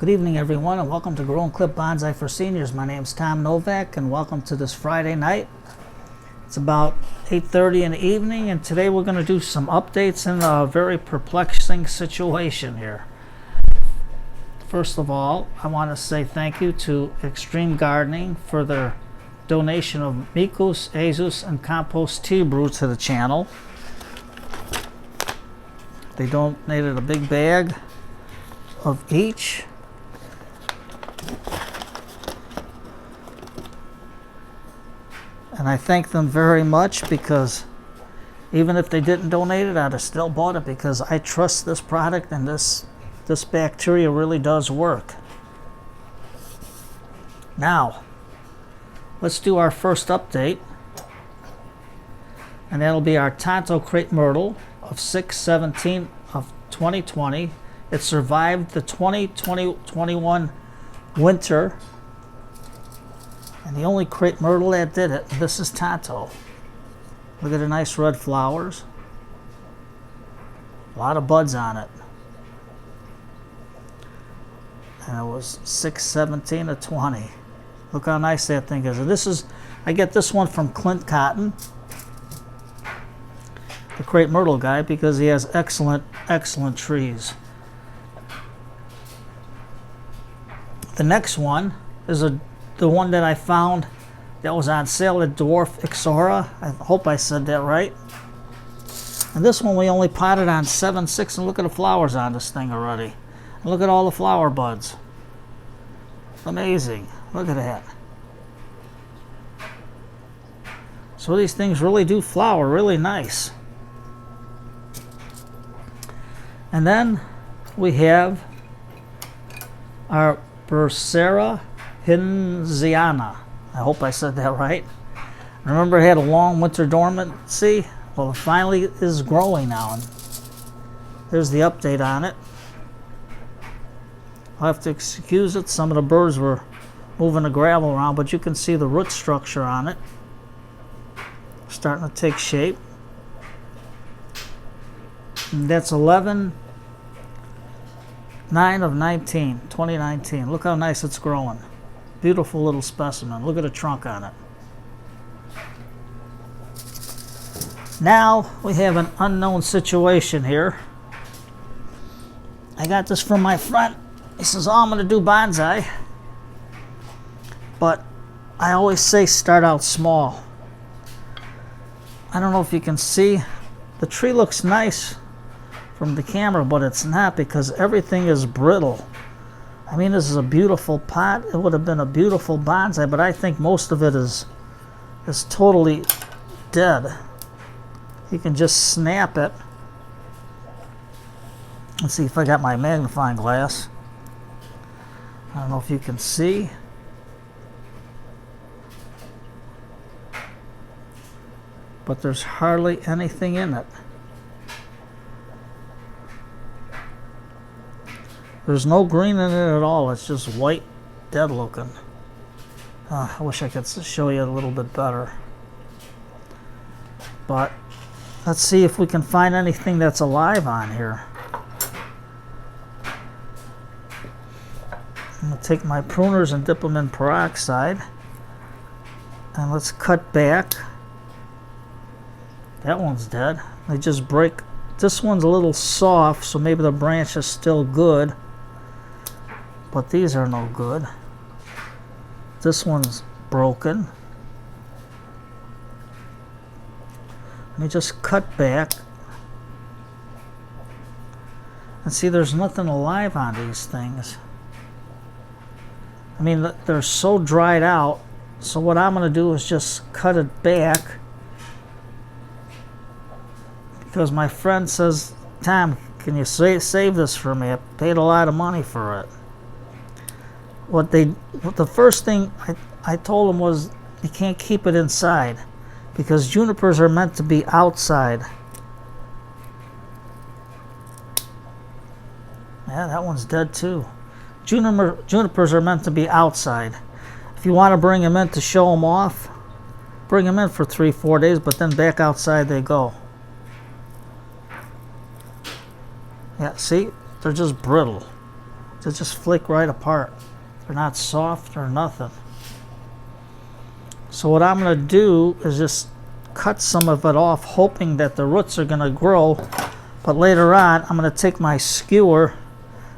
Good evening, everyone, and welcome to Grow and Clip Bonsai for Seniors. My name is Tom Novak, and welcome to this Friday night. It's about 8:30 in the evening, and today we're going to do some updates in a very perplexing situation here. First of all, I want to say thank you to Extreme Gardening for their donation of Mikus, Azus, and Compost Tea Brew to the channel. They donated a big bag of each. And I thank them very much, because even if they didn't donate it, I'd have still bought it, because I trust this product, and this bacteria really does work. Now, let's do our first update. And that'll be our Tonto Crape Myrtle of 6/17 of 2020. It survived the 2020-21 winter. And the only crepe myrtle that did it, this is Tonto. Look at the nice red flowers. A lot of buds on it. And it was 6/17 of 20. Look how nice that thing is. And this is, I get this one from Clint Cotton, the crepe myrtle guy, because he has excellent trees. The next one is the one that I found that was on sale at Dwarf Ixora. I hope I said that right. And this one we only potted on 7/6, and look at the flowers on this thing already. And look at all the flower buds. Amazing. Look at that. So these things really do flower really nice. And then we have our Bursera Hindsiana. I hope I said that right. Remember, it had a long winter dormancy? Well, it finally is growing now. And there's the update on it. I'll have to excuse it. Some of the birds were moving the gravel around, but you can see the root structure on it starting to take shape. And that's 11/9 of 2019. Look how nice it's growing. Beautiful little specimen. Look at the trunk on it. Now we have an unknown situation here. I got this from my friend. He says, "Oh, I'm going to do bonsai." But I always say start out small. I don't know if you can see. The tree looks nice from the camera, but it's not, because everything is brittle. I mean, this is a beautiful pot. It would have been a beautiful bonsai, but I think most of it is totally dead. You can just snap it. Let's see if I got my magnifying glass. I don't know if you can see. But there's hardly anything in it. There's no green in it at all. It's just white, dead looking. I wish I could show you a little bit better. But let's see if we can find anything that's alive on here. I'm going to take my pruners and dip them in peroxide. And let's cut back. That one's dead. They just break. This one's a little soft, so maybe the branch is still good. But these are no good. This one's broken. Let me just cut back. And see, there's nothing alive on these things. I mean, they're so dried out. So what I'm going to do is just cut it back. Because my friend says, "Tom, can you save this for me? I paid a lot of money for it." The first thing I told him was, you can't keep it inside, because junipers are meant to be outside. Yeah, that one's dead too. Junipers are meant to be outside. If you want to bring them in to show them off, bring them in for 3-4 days, but then back outside they go. Yeah, see? They're just brittle. They just flake right apart. They're not soft or nothing. So what I'm going to do is just cut some of it off, hoping that the roots are going to grow. But later on, I'm going to take my skewer,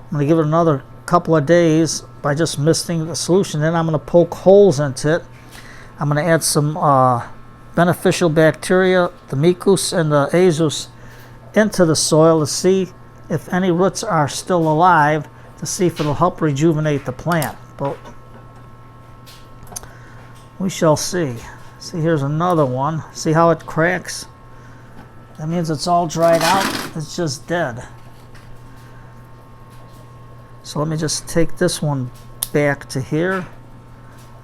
I'm going to give it another couple of days by just misting the solution. Then I'm going to poke holes into it. I'm going to add some beneficial bacteria, the Micus and the Azus, into the soil to see if any roots are still alive, to see if it'll help rejuvenate the plant. But we shall see. See, here's another one. See how it cracks? That means it's all dried out. It's just dead. So let me just take this one back to here.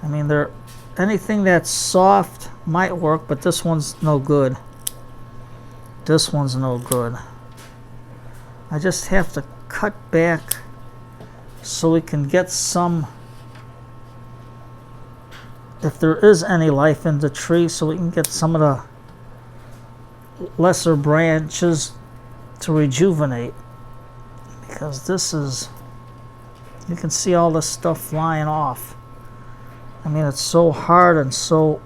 I mean, anything that's soft might work, but this one's no good. This one's no good. I just have to cut back so we can get some, if there is any life in the tree, so we can get some of the lesser branches to rejuvenate. Because this is, you can see all this stuff flying off. I mean, it's so hard and so,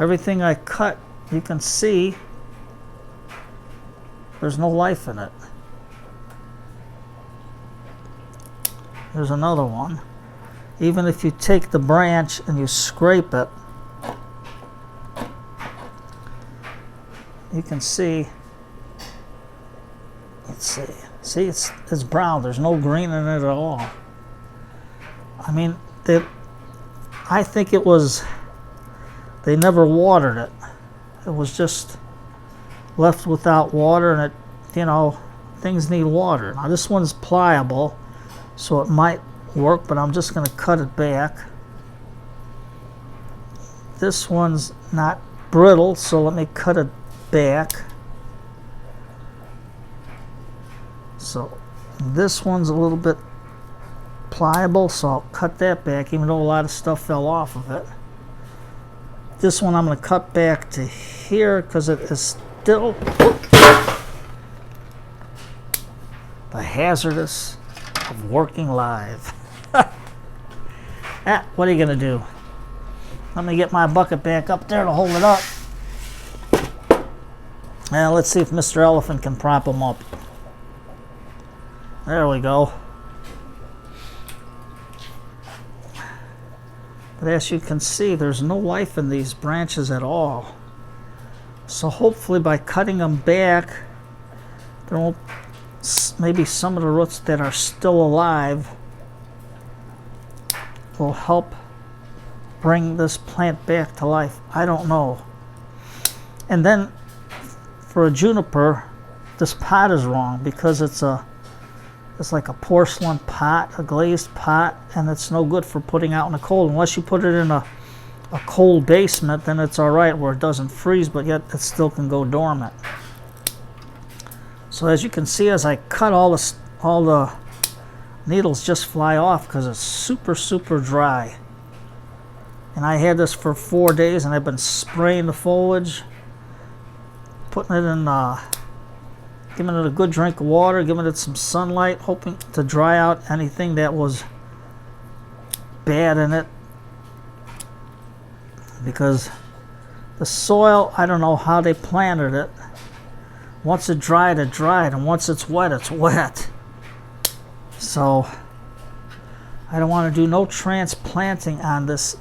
everything I cut, you can see there's no life in it. There's another one. Even if you take the branch and you scrape it, you can see, let's see, it's brown. There's no green in it at all. I mean, I think it was, they never watered it. It was just left without water, and it, you know, things need water. Now this one's pliable, so it might work, but I'm just going to cut it back. This one's not brittle, so let me cut it back. So this one's a little bit pliable, so I'll cut that back, even though a lot of stuff fell off of it. This one I'm going to cut back to here because it is still the hazardous of working live. What are you going to do? Let me get my bucket back up there to hold it up. Now let's see if Mr. Elephant can prop him up. There we go. But as you can see, there's no life in these branches at all. So hopefully by cutting them back, there won't, maybe some of the roots that are still alive will help bring this plant back to life. I don't know. And then for a juniper, this pot is wrong because it's like a porcelain pot, a glazed pot, and it's no good for putting out in the cold. Unless you put it in a cold basement, then it's all right where it doesn't freeze, but yet it still can go dormant. So as you can see, as I cut, all the needles just fly off because it's super dry. And I had this for 4 days, and I've been spraying the foliage, putting it in, giving it a good drink of water, giving it some sunlight, hoping to dry out anything that was bad in it. Because the soil, I don't know how they planted it. Once it dried, and once it's wet, it's wet. So I don't want to do no transplanting on this,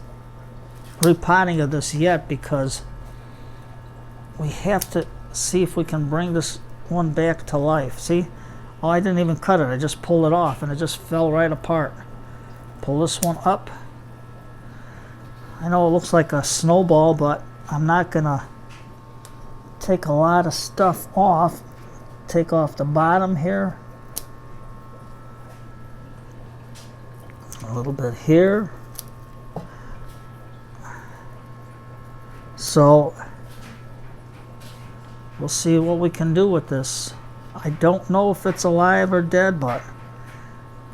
repotting of this yet, because we have to see if we can bring this one back to life. See? Oh, I didn't even cut it. I just pulled it off, and it just fell right apart. Pull this one up. I know it looks like a snowball, but I'm not going to take a lot of stuff off. Take off the bottom here. A little bit here. So we'll see what we can do with this. I don't know if it's alive or dead, but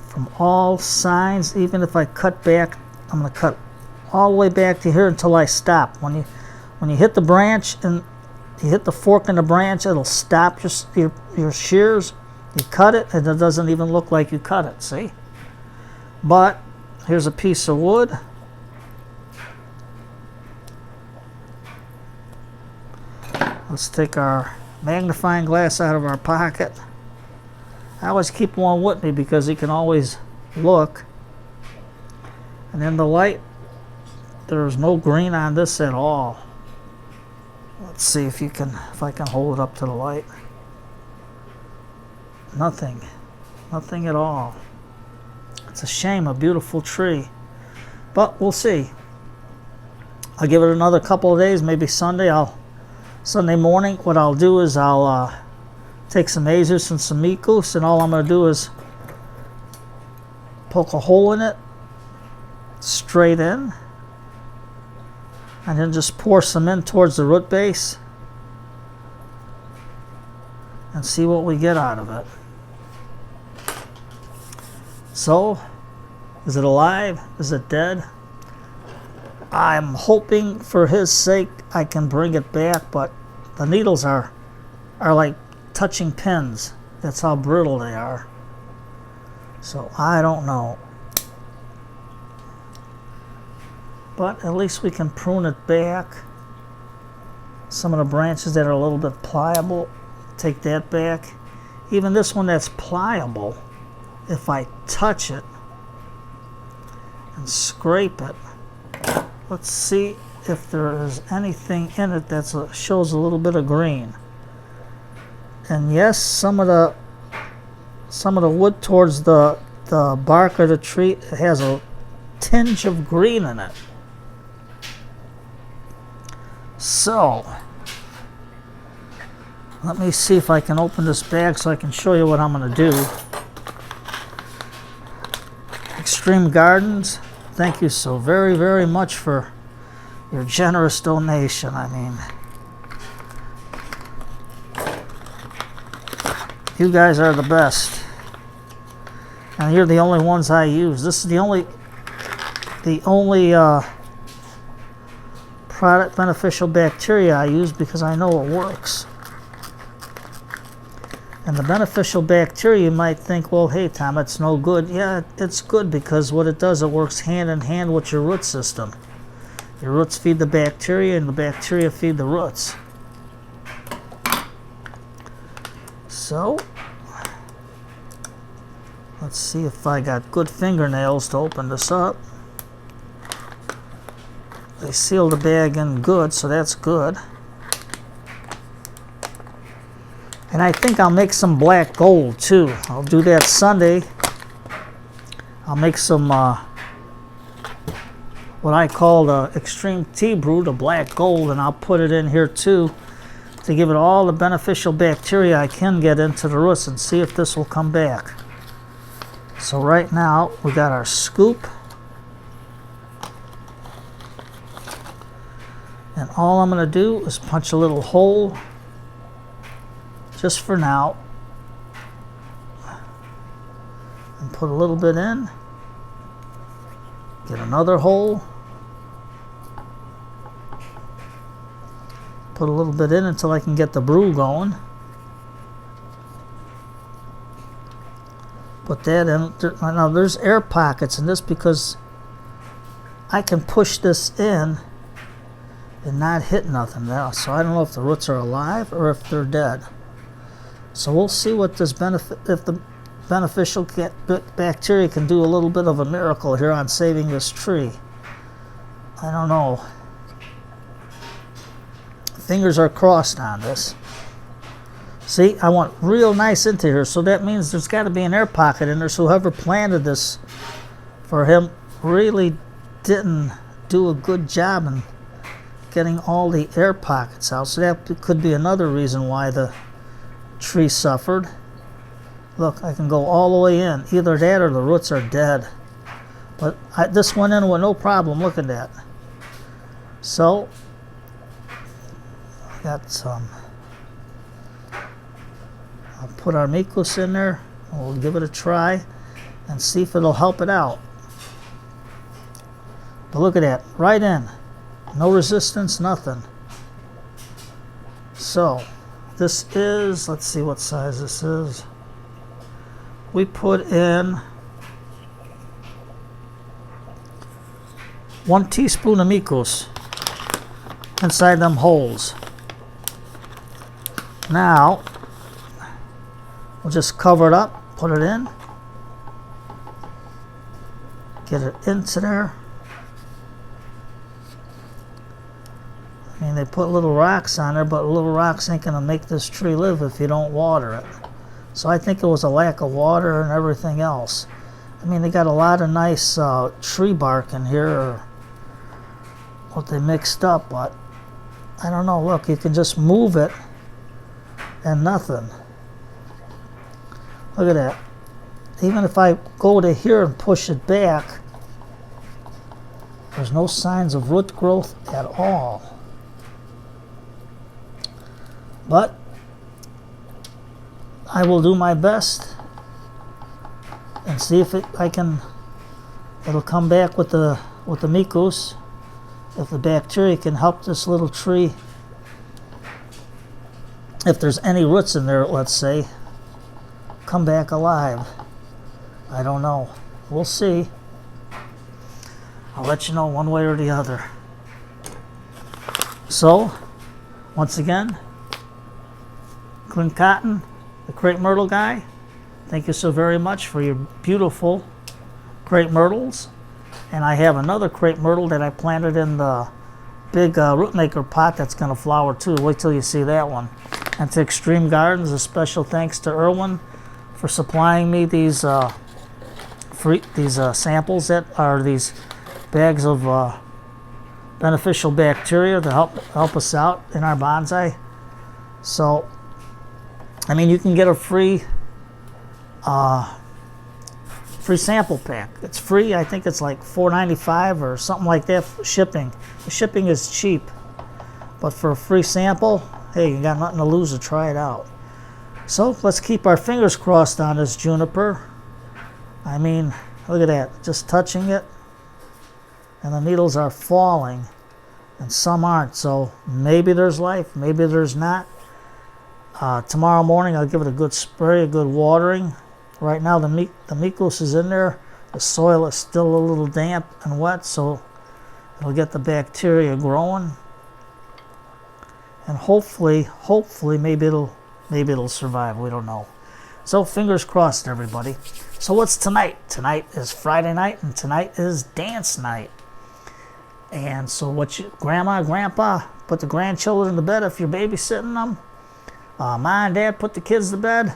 from all signs, even if I cut back, I'm going to cut all the way back to here until I stop. When you hit the branch and you hit the fork in the branch, it'll stop your shears, You cut it and it doesn't even look like you cut it, see? But here's a piece of wood. Let's take our magnifying glass out of our pocket. I always keep one with me because you can always look. And in the light, there's no green on this at all. Let's see if I can hold it up to the light. Nothing at all. It's a shame, a beautiful tree, but we'll see. I'll give it another couple of days, maybe Sunday morning. What I'll do is I'll take some Azus and some Mikus, and all I'm going to do is poke a hole in it straight in, and then just pour some in towards the root base and see what we get out of it. So, is it alive? Is it dead? I'm hoping for his sake I can bring it back, but the needles are like touching pins. That's how brittle they are. So I don't know. But at least we can prune it back. Some of the branches that are a little bit pliable, take that back. Even this one that's pliable, if I touch it and scrape it, let's see if there is anything in it that shows a little bit of green. And yes, some of the wood towards the bark of the tree has a tinge of green in it. So let me see if I can open this bag so I can show you what I'm going to do. Extreme Gardens, thank you so very, very much for your generous donation. I mean, you guys are the best, and you're the only ones I use. This is the only product beneficial bacteria I use because I know it works. And the beneficial bacteria, you might think, well, hey, Tom, it's no good. Yeah, it's good because what it does, it works hand in hand with your root system. Your roots feed the bacteria, and the bacteria feed the roots. So, let's see if I got good fingernails to open this up. They sealed the bag in good, so that's good. And I think I'll make some black gold too. I'll do that Sunday. I'll make some what I call the extreme tea brew, the black gold, and I'll put it in here too to give it all the beneficial bacteria I can get into the roots and see if this will come back. So right now we got our scoop, and all I'm going to do is punch a little hole just for now and put a little bit in, get another hole, put a little bit in until I can get the brew going, put that in. Now there's air pockets in this because I can push this in and not hit nothing now, so I don't know if the roots are alive or if they're dead. So we'll see what this if the beneficial bacteria can do a little bit of a miracle here on saving this tree. I don't know. Fingers are crossed on this. See, I want real nice into here, so that means there's got to be an air pocket in there. So whoever planted this for him really didn't do a good job in getting all the air pockets out. So that could be another reason why the tree suffered. Look, I can go all the way in. Either that or the roots are dead. But this went in with no problem. Look at that. So, I got some. I'll put our Mikus in there. And we'll give it a try and see if it'll help it out. But look at that. Right in. No resistance, nothing. So, this is, let's see what size this is. we put in 1 teaspoon of micos inside them holes. Now, we'll just cover it up, put it in, get it into there. I mean, they put little rocks on there, but little rocks ain't gonna make this tree live if you don't water it. So I think it was a lack of water and everything else. I mean, they got a lot of nice tree bark in here, or what they mixed up, but I don't know. Look, you can just move it and nothing. Look at that. Even if I go to here and push it back, there's no signs of root growth at all. But I will do my best and see if it'll come back with the micos. If the bacteria can help this little tree, if there's any roots in there, let's say, come back alive. I don't know. We'll see. I'll let you know one way or the other. So, once again, Clint Cotton, the Crape Myrtle guy, thank you so very much for your beautiful Crape Myrtles. And I have another Crape Myrtle that I planted in the big root maker pot that's going to flower too. Wait till you see that one. And to Extreme Gardens, a special thanks to Irwin for supplying me these samples that are these bags of beneficial bacteria to help us out in our bonsai. So, I mean, you can get a free sample pack. It's free. I think it's like $4.95 or something like that for shipping. The shipping is cheap, but for a free sample, hey, you got nothing to lose to try it out. So let's keep our fingers crossed on this juniper. I mean, look at that, just touching it, and the needles are falling, and some aren't. So maybe there's life, maybe there's not. Tomorrow morning I'll give it a good spray, a good watering. Right now the micos is in there. The soil is still a little damp and wet, so it'll get the bacteria growing. And hopefully maybe it'll survive. We don't know. So fingers crossed, everybody. So what's tonight? Tonight is Friday night, and tonight is dance night. And so grandma, grandpa, put the grandchildren to bed if you're babysitting them. Mom and dad, put the kids to bed.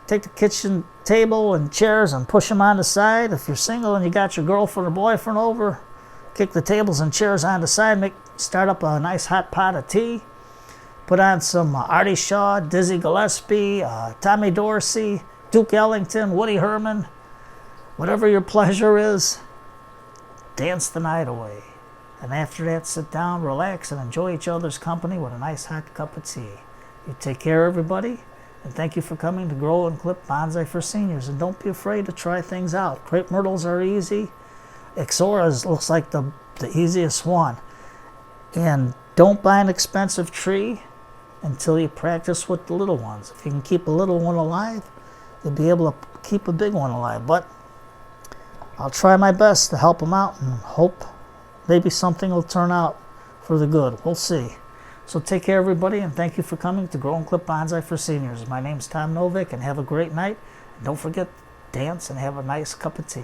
Take the kitchen table and chairs and push them on the side. If you're single and you got your girlfriend or boyfriend over, kick the tables and chairs on the side. Start up a nice hot pot of tea. Put on some Artie Shaw, Dizzy Gillespie, Tommy Dorsey, Duke Ellington, Woody Herman. Whatever your pleasure is, dance the night away. And after that, sit down, relax, and enjoy each other's company with a nice hot cup of tea. You take care, everybody. And thank you for coming to Grow and Clip Bonsai for Seniors. And don't be afraid to try things out. Crape Myrtles are easy. Ixora looks like the easiest one. And don't buy an expensive tree until you practice with the little ones. If you can keep a little one alive, you'll be able to keep a big one alive. But I'll try my best to help them out and hope maybe something will turn out for the good. We'll see. So take care, everybody, and thank you for coming to Grow and Clip Bonsai for Seniors. My name's Tom Novick, and have a great night. And don't forget, dance and have a nice cup of tea.